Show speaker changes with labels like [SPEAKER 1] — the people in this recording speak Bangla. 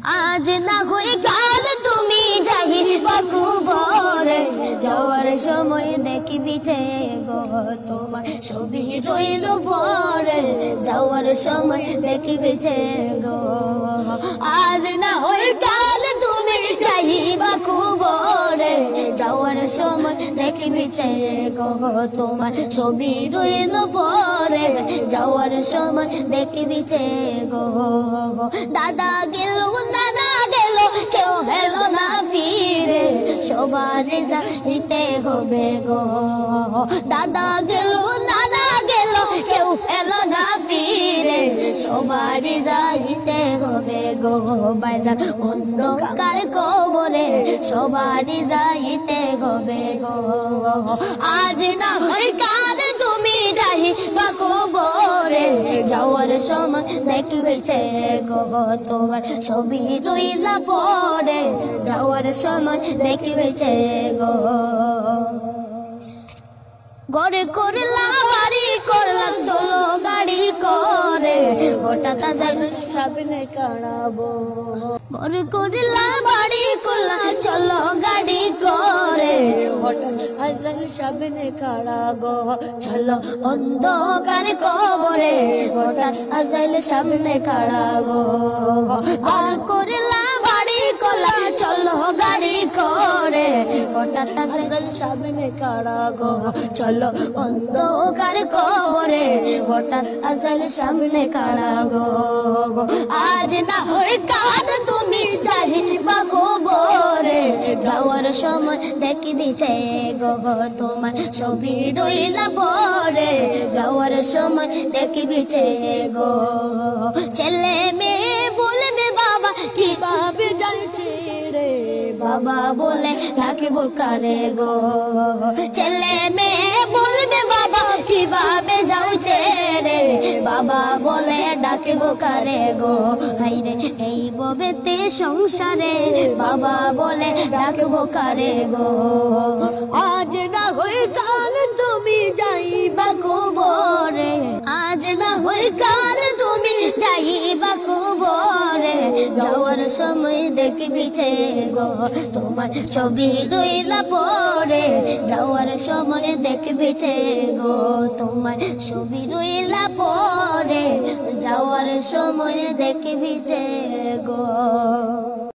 [SPEAKER 1] আজ না হয়ে কাল তুমি যাইবা কবরে, যাওয়ার সময় দেখবি যে গো তোমার ছবি রইল পরে, যাওয়ার সময় দেখবি যে গো। আজ না হয়ে কাল তুমি যাইবা কবরে, যাওয়ার সময় দেখবি যে গো তোমার ছবি রইল পরে, যাওয়ার সময় দেখবি যে গো। দাদা গেল কেউ হেলো না ফিরে, সবার যাইতে হবে গো। দাদা গেল কেউ হেলো না ফিরে, সবার যাইতে হবে গো। বাইজান অন্ধকার কবরে, সবার যাইতে হবে গো। আজ না হয় কাল তুমি যাইবা কবরে, যাওয়ার সময় দেখবে যে গো তোমার ছবি রইলা পরে, যাওয়ার সময় দেখবে যে গো। ঘরে করলাম বাড়ি করলাম চলো গাড়ি করে, হঠাৎ সামনে কাড়াবো। ঘরে করলাম বাড়ি করলাম চলো গাড়ি করে, হঠাৎ সামনে কাড়াগো। চলো অন্ধকার কবরে, হঠাৎ আজাইল সামনে কাড়াগো। আর করলাম বাড়ি করলাম চলো গাড়ি করে, হঠাৎ আজাইল সামনে কাড়াগো। চলো অন্ধকার কবরে, হঠাৎ আজাইল সামনে কাড়াগো। আজ না হয় কাল তুমি যাইবা কবরে, যাওয়ার সময় দেখবি যে গো তোমার ছবি রইলা পরে, যাওয়ার সময় দেখবি যে গো। ছেলে মেয়ে বলবে বাবা কিভাবে যাইছে রে, বাবা বলে ডাকবো কারে গো। ছেলে মেয়ে বলবে বাবা কিভাবে যাচ্ছে রে, বাবা বলে ডাকবো কারে গো। হাইরে এই ববেতে সংসারে, বাবা বলে ডাকবো কারে গো। আজ না হই কাল তুমি যাইবা কবরে, আজ না হই কাল তুমি যাইবা কবরে, যাওয়ার সময় দেখবি যে গো তোমার ছবি রইলা পরে, যাওয়ার সময় দেখবি যে গো তোমার ছবি রইলা পরে, যাওয়ার সময় দেখবি যে গো।